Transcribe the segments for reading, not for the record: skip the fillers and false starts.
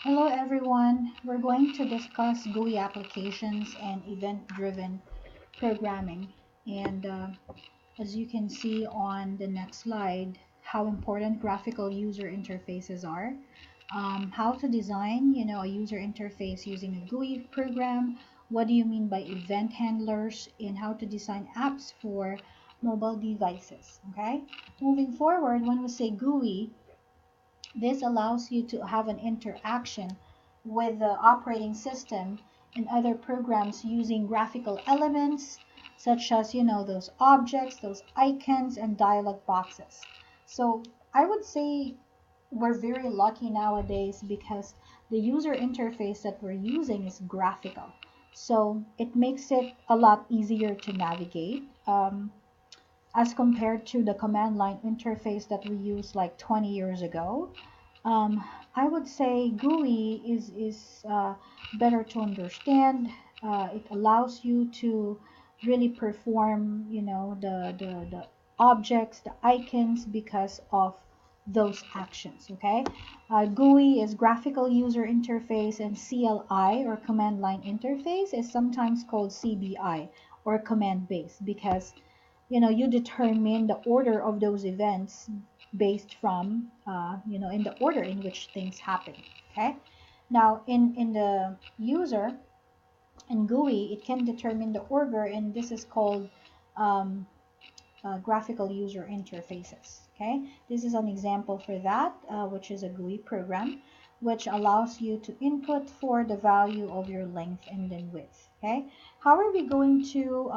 Hello everyone. We're going to discuss GUI applications and event-driven programming. And as you can see on the next slide, how important graphical user interfaces are, how to design, a user interface using a GUI program, what do you mean by event handlers, and how to design apps for mobile devices. Okay. Moving forward, when we say GUI, this allows you to have an interaction with the operating system and other programs using graphical elements such as, those objects, those icons, and dialog boxes. So I would say we're very lucky nowadays because the user interface that we're using is graphical. So it makes it a lot easier to navigate. As compared to the command line interface that we used like 20 years ago. Um, I would say GUI is better to understand. It allows you to really perform, the objects, the icons because of those actions. Okay, GUI is graphical user interface, and CLI or command line interface is sometimes called CBI or command based because you determine the order of those events based from in the order in which things happen. Okay, now in the user in GUI it can determine the order, and this is called um, graphical user interfaces. Okay, this is an example for that, which is a GUI program which allows you to input for the value of your length and then width. Okay, how are we going to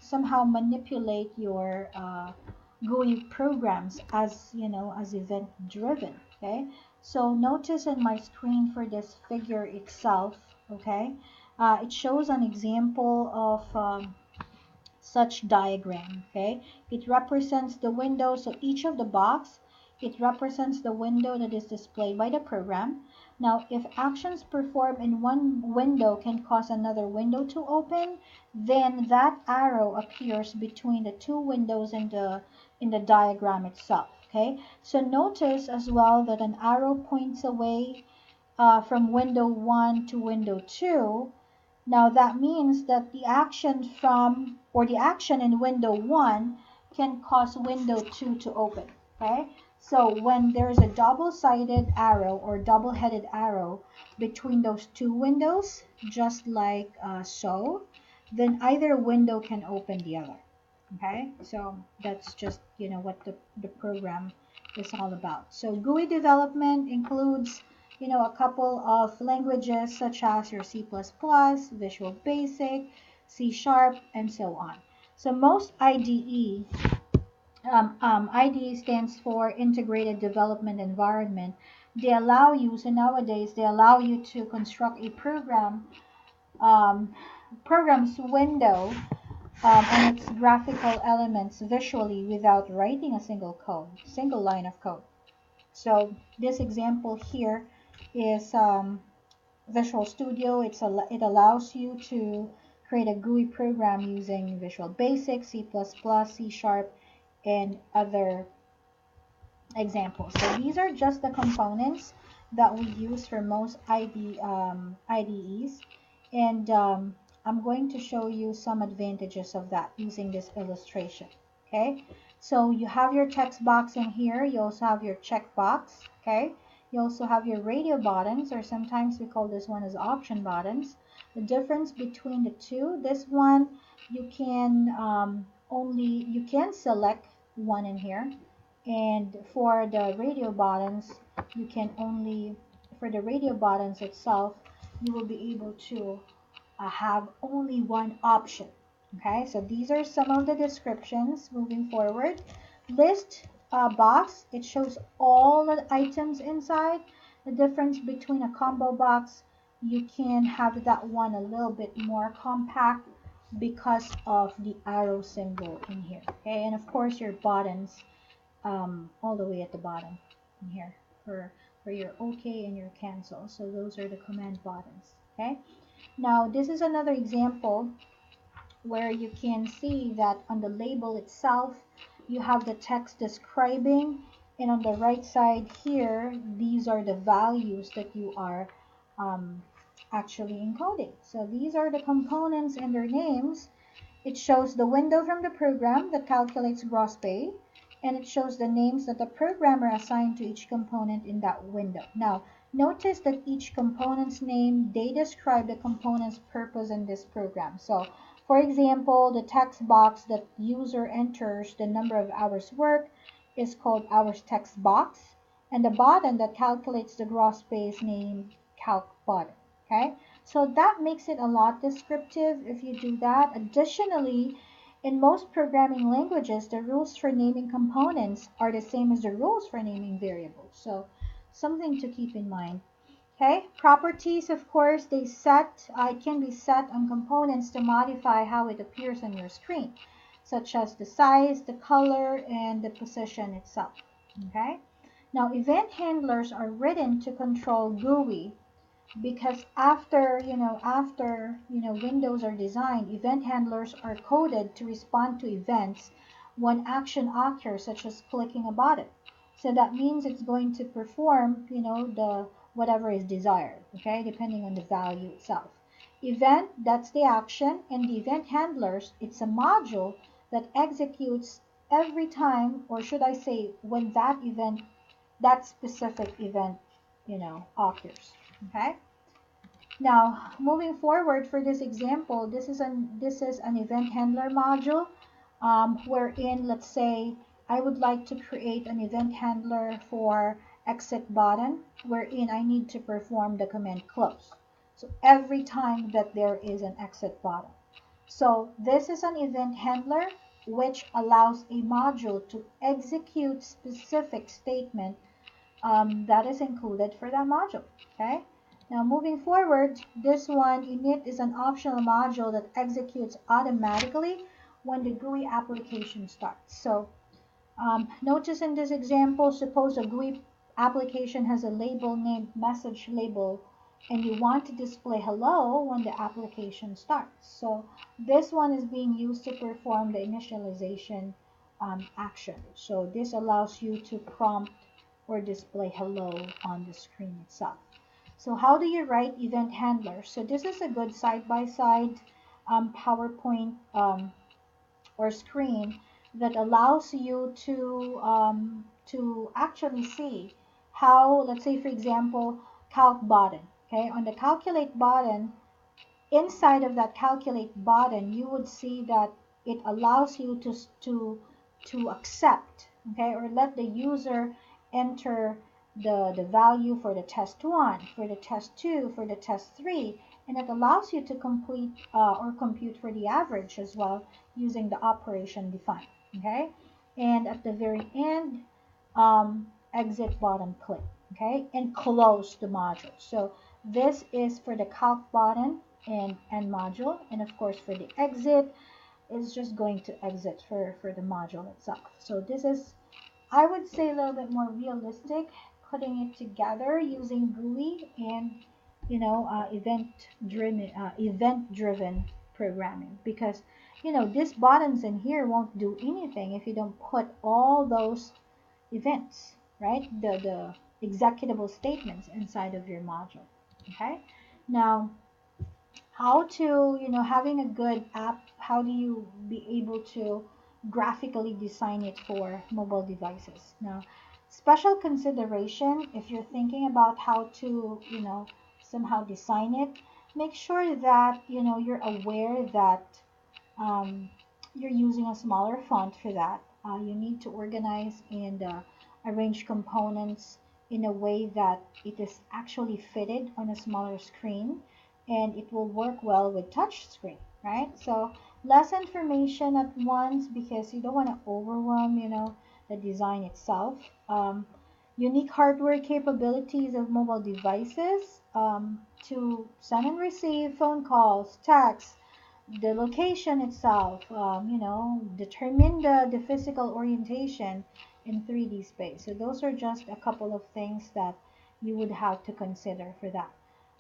somehow manipulate your GUI programs as as event driven? Okay, so notice in my screen for this figure itself. Okay, it shows an example of such diagram. Okay, it represents the window, so each of the box, it represents the window that is displayed by the program. Now if actions performed in one window can cause another window to open, then that arrow appears between the two windows in the diagram itself. Okay, so notice as well that an arrow points away from window 1 to window 2. Now that means that the action from or the action in window 1 can cause window 2 to open. Okay? So when there's a double-sided arrow or double-headed arrow between those two windows, just like so, then either window can open the other. Okay? So that's just, what the program is all about. So GUI development includes a couple of languages such as your C++, Visual Basic, C Sharp, and so on. So most IDE stands for Integrated Development Environment. They allow you, so nowadays they allow you to construct a um, program's window and its graphical elements visually without writing a single line of code. So this example here is Visual Studio. It allows you to create a GUI program using Visual Basic, C++, C Sharp, and other examples. So these are just the components that we use for most IDEs. And I'm going to show you some advantages of that using this illustration. Okay, so you have your text box in here. You also have your checkbox. Okay, you also have your radio buttons, or sometimes we call this one as option buttons. The difference between the two, this one you can you can select one in here, and for the radio buttons you can only for the radio buttons itself you will be able to have only one option. Okay, so these are some of the descriptions. Moving forward, list box, it shows all the items inside. The difference between a combo box, you can have that one a little bit more compact because of the arrow symbol in here. Okay, and of course your buttons all the way at the bottom in here for your OK and your cancel. So those are the command buttons. Okay, now this is another example where you can see that on the label itself you have the text describing And on the right side here, these are the values that you are um, actually encoding. So these are the components and their names. It shows the window from the program that calculates gross pay, and it shows the names that the programmer assigned to each component in that window. Now, notice that each component's name, they describe the component's purpose in this program. So, for example, the text box that user enters the number of hours worked is called hours text box, and the button that calculates the gross pay is named calc button. Okay, so that makes it a lot descriptive if you do that. Additionally, in most programming languages, the rules for naming components are the same as the rules for naming variables. So something to keep in mind. Okay, properties, of course, it can be set on components to modify how it appears on your screen, such as the size, the color, and the position itself. Okay, now event handlers are written to control GUI, because after windows are designed, event handlers are coded to respond to events when action occurs, such as clicking a button. So that means it's going to perform the whatever is desired, okay, depending on the value itself. Event, that's the action, and the event handlers, it's a module that executes every time, or should I say when that specific event occurs. Okay, now, moving forward for this example, this is an event handler module, wherein, let's say, I would like to create an event handler for exit button, wherein I need to perform the command close. So every time that there is an exit button. So this is an event handler which allows a module to execute specific statement that is included for that module. Okay. Now moving forward, this one, init, is an optional module that executes automatically when the GUI application starts. So notice in this example, suppose a GUI application has a label named message label, and you want to display hello when the application starts. So this one is being used to perform the initialization action. So this allows you to prompt or display hello on the screen itself. So how do you write event handlers? So this is a good side-by-side PowerPoint or screen that allows you to actually see how, let's say for example, calc button. Okay, on the calculate button, inside of that calculate button, you would see that it allows you to accept, okay, or let the user enter the value for the test 1, for the test 2, for the test 3, and it allows you to complete or compute for the average as well using the operation defined. Okay, and at the very end, exit button click. Okay, and close the module. So this is for the calc button and end module, and of course for the exit is just going to exit for the module itself. So this is, I would say, a little bit more realistic, putting it together using GUI and event driven programming, because these buttons in here won't do anything if you don't put all those events, right, the executable statements inside of your module. Okay, now how to, having a good app, how do you be able to graphically design it for mobile devices? Now, special consideration, if you're thinking about how to, somehow design it, make sure that, you're aware that um, you're using a smaller font for that. You need to organize and arrange components in a way that it is actually fitted on a smaller screen, and it will work well with touch screen, right? So less information at once because you don't want to overwhelm, the design itself. Unique hardware capabilities of mobile devices to send and receive phone calls, text, the location itself, determine the physical orientation in 3D space. So those are just a couple of things that you would have to consider for that.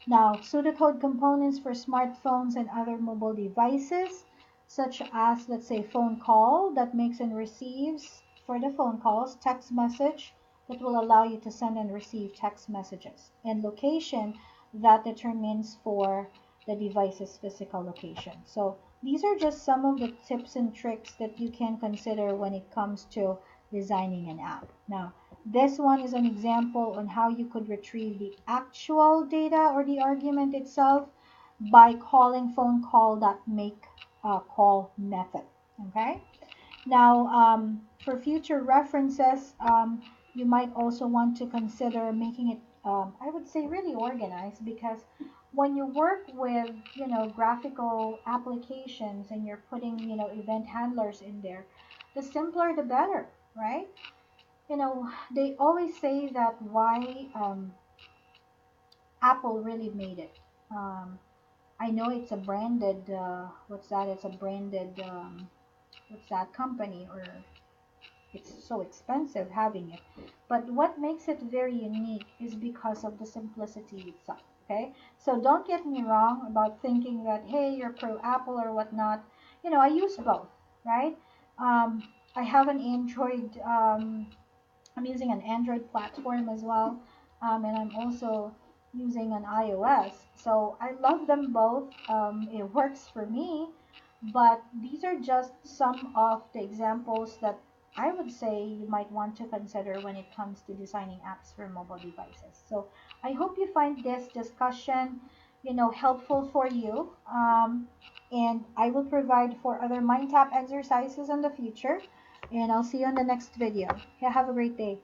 Now, pseudocode components for smartphones and other mobile devices, such as, let's say, phone call that makes and receives for the phone calls, text message that will allow you to send and receive text messages, and location that determines for the device's physical location. So these are just some of the tips and tricks that you can consider when it comes to designing an app. Now, this one is an example on how you could retrieve the actual data or the argument itself by calling phone call.make call method. Okay. Now, for future references, you might also want to consider making it, I would say, really organized, because when you work with, graphical applications and you're putting, event handlers in there, the simpler the better, right? They always say that why Apple really made it. Um, I know it's a branded, what's that? It's a branded, what's that company, or it's so expensive having it. But what makes it very unique is because of the simplicity itself. Okay, so don't get me wrong about thinking that, hey, you're pro Apple or whatnot. I use both, right? I have an Android. I'm using an Android platform as well, and I'm also using an iOS. So I love them both. It works for me, but these are just some of the examples that I would say you might want to consider when it comes to designing apps for mobile devices. So I hope you find this discussion, helpful for you. And I will provide for other mind tap exercises in the future. And I'll see you on the next video. Yeah, have a great day.